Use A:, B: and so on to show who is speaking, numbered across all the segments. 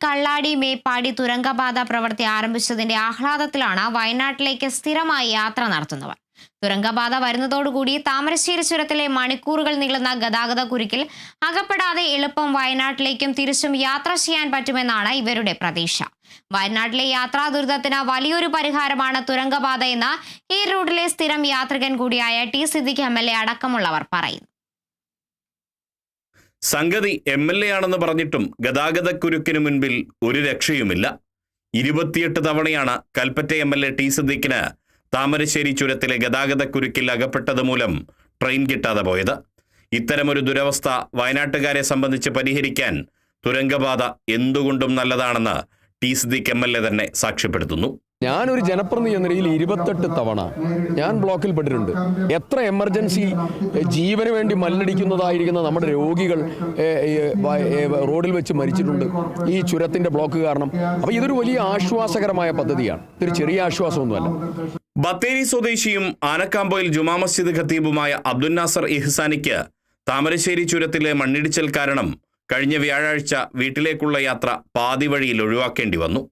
A: കള്ളാടി മേപ്പാടി തുരങ്കപാത പ്രവൃത്തി ആരംഭിച്ചതിന്റെ ആഹ്ലാദത്തിലാണ് വയനാട്ടിലേക്ക് സ്ഥിരമായി യാത്ര നടത്തുന്നവർ. തുരങ്കപാത വരുന്നതോടുകൂടി താമരശ്ശേരി ചുരത്തിലെ മണിക്കൂറുകൾ നീളുന്ന ഗതാഗത കുരുക്കിൽ അകപ്പെടാതെ എളുപ്പം വയനാട്ടിലേക്കും തിരിച്ചും യാത്ര ചെയ്യാൻ പറ്റുമെന്നാണ് ഇവരുടെ പ്രതീക്ഷ. വയനാട്ടിലെ യാത്രാ ദുരിതത്തിന് വലിയൊരു പരിഹാരമാണ് തുരങ്കപാത എന്ന് ഈ റൂട്ടിലെ സ്ഥിരം യാത്രികൻ കൂടിയായ ടി സിദ്ദിഖ് MLA അടക്കമുള്ളവർ പറയുന്നു.
B: സംഗതി MLA ആണെന്ന് പറഞ്ഞിട്ടും ഗതാഗതക്കുരുക്കിനു മുൻപിൽ ഒരു രക്ഷയുമില്ല. 28 തവണയാണ് കൽപ്പറ്റ MLA ടി സിദ്ദിഖിന് താമരശ്ശേരി ചുരത്തിലെ ഗതാഗതക്കുരുക്കിൽ അകപ്പെട്ടത് മൂലം ട്രെയിൻ കിട്ടാതെ പോയത്. ഇത്തരമൊരു ദുരവസ്ഥ വയനാട്ടുകാരെ സംബന്ധിച്ച് പരിഹരിക്കാൻ തുരങ്കപാത എന്തുകൊണ്ടും നല്ലതാണെന്ന് ടി സിദ്ദിഖ് MLA തന്നെ സാക്ഷ്യപ്പെടുത്തുന്നു.
C: ഞാനൊരു ജനപ്രതിനിധി എന്ന നിലയിൽ 28 തവണ ഞാൻ ബ്ലോക്കിൽ പെട്ടിട്ടുണ്ട്. എത്ര എമർജൻസി ജീവന് വേണ്ടി മല്ലടിക്കുന്നതായിരിക്കുന്ന നമ്മുടെ രോഗികൾ റോഡിൽ വെച്ച് മരിച്ചിട്ടുണ്ട് ഈ ചുരത്തിന്റെ ബ്ലോക്ക് കാരണം. അപ്പോൾ ഇതൊരു വലിയ ആശ്വാസകരമായ പദ്ധതിയാണ്, ഇതൊരു ചെറിയ ആശ്വാസമൊന്നുമല്ല.
B: ബത്തേരി സ്വദേശിയും ആനക്കാമ്പോയിൽ ജുമാ മസ്ജിദ് ഖത്തീബുമായ അബ്ദുൽ നാസർ ഇഹ്സാനിക്ക് താമരശ്ശേരി ചുരത്തിലെ മണ്ണിടിച്ചൽ കാരണം കഴിഞ്ഞ വ്യാഴാഴ്ച വീട്ടിലേക്കുള്ള യാത്ര പാതി വഴിയിൽ ഒഴിവാക്കേണ്ടി വന്നു.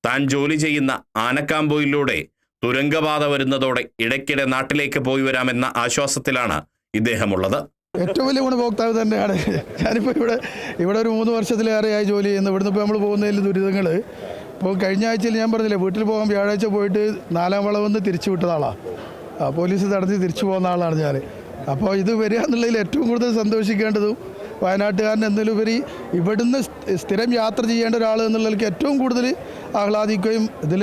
B: താൻ ജോലി ചെയ്യുന്ന ആനക്കാമ്പോയിലൂടെ തുരങ്കപാത വരുന്നതോടെ ഇടയ്ക്കിടെ നാട്ടിലേക്ക് പോയി വരാമെന്ന ആശ്വാസത്തിലാണ് ഇദ്ദേഹമുള്ളത്.
D: ഏറ്റവും വലിയ ഗുണഭോക്താവ് തന്നെയാണ്. ഞാനിപ്പോൾ ഇവിടെ ഒരു 3 വർഷത്തിലേറെയായി ജോലി ചെയ്യുന്നത്. ഇവിടുന്ന് ഇപ്പോൾ നമ്മൾ പോകുന്നതിൽ ദുരിതങ്ങൾ ഇപ്പോൾ കഴിഞ്ഞ ആഴ്ചയിൽ ഞാൻ പറഞ്ഞില്ലേ, വീട്ടിൽ പോകാൻ വ്യാഴാഴ്ച പോയിട്ട് 4-ാം വളവെന്ന് തിരിച്ചു വിട്ടതാളാണ്. പോലീസ് തടഞ്ഞ് തിരിച്ചു പോകുന്ന ആളാണ് ഞാൻ. അപ്പോൾ ഇത് വരിക എന്നുള്ളതിൽ ഏറ്റവും കൂടുതൽ സന്തോഷിക്കേണ്ടതും വയനാട്ടുകാരൻ എന്നതിലുപരി ഇവിടുന്ന് സ്ഥിരം യാത്ര ചെയ്യേണ്ട ഒരാൾ എന്നുള്ളതിലേക്ക് ഏറ്റവും കൂടുതൽ ആഹ്ലാദിക്കുകയും ഇതിൽ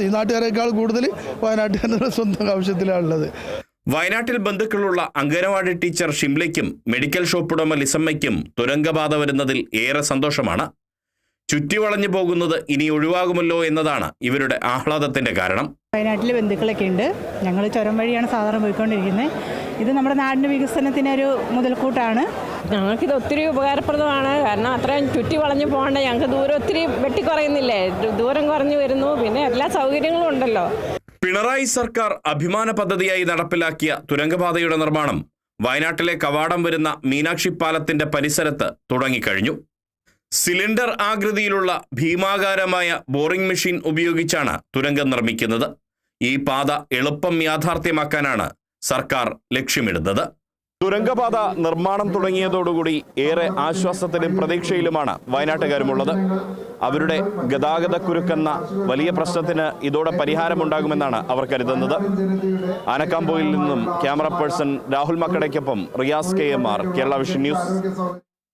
D: ഈ നാട്ടുകാരേക്കാൾ കൂടുതൽ വയനാട്ടുകാരുടെ സ്വന്തം ആവശ്യത്തിലാണുള്ളത്.
B: വയനാട്ടിൽ ബന്ധുക്കളുള്ള അംഗനവാടി ടീച്ചർ ഷിംലയ്ക്കും മെഡിക്കൽ ഷോപ്പ് ഉടമ ലിസമ്മയ്ക്കും തുരങ്കപാത വരുന്നതിൽ ഏറെ സന്തോഷമാണ്. ചുറ്റിവളഞ്ഞു പോകുന്നത് ഇനി ഒഴിവാകുമല്ലോ എന്നതാണ് ഇവരുടെ ആഹ്ലാദത്തിന്റെ കാരണം.
E: വയനാട്ടിലെ ബന്ധുക്കളൊക്കെ ഉണ്ട്. ഞങ്ങൾ ചുരം വഴിയാണ് സാധാരണ പോയിക്കൊണ്ടിരിക്കുന്നത്. ഇത് നമ്മുടെ നാടിൻ്റെ വികസനത്തിനൊരു മുതൽക്കൂട്ടാണ്.
F: ഞങ്ങൾക്കിത് ഒത്തിരി ഉപകാരപ്രദമാണ്. കാരണം അത്രയും ചുറ്റി വളഞ്ഞു പോകേണ്ട, ഞങ്ങൾക്ക് ദൂരം ഒത്തിരി വെട്ടിക്കുറയുന്നില്ലേ, ദൂരം കുറഞ്ഞു വരുന്നു, പിന്നെ എല്ലാ സൗകര്യങ്ങളും ഉണ്ടല്ലോ.
B: പിണറായി സർക്കാർ അഭിമാന പദ്ധതിയായി നടപ്പിലാക്കിയ തുരങ്കപാതയുടെ നിർമ്മാണം വയനാട്ടിലെ കവാടം വരുന്ന മീനാക്ഷി പാലത്തിന്റെ പരിസരത്ത് തുടങ്ങിക്കഴിഞ്ഞു. സിലിണ്ടർ ആകൃതിയിലുള്ള ഭീമാകാരമായ ബോറിംഗ് മെഷീൻ ഉപയോഗിച്ചാണ് തുരങ്കം നിർമ്മിക്കുന്നത്. ഈ പാത എളുപ്പം യാഥാർത്ഥ്യമാക്കാനാണ് സർക്കാർ ലക്ഷ്യമിടുന്നത്. തുരങ്കപാത നിർമ്മാണം തുടങ്ങിയതോടുകൂടി ഏറെ ആശ്വാസത്തിലും പ്രതീക്ഷയിലുമാണ് വയനാട്ടുകാരുമുള്ളത്. അവരുടെ ഗതാഗതക്കുരുക്കെന്ന വലിയ പ്രശ്നത്തിന് ഇതോടെ പരിഹാരമുണ്ടാകുമെന്നാണ് അവർ കരുതുന്നത്. ആനക്കാമ്പോയിൽ നിന്നും ക്യാമറ പേഴ്സൺ രാഹുൽ മക്കടയ്ക്കൊപ്പം റിയാസ് KMR, കേരള വിഷൻ ന്യൂസ്.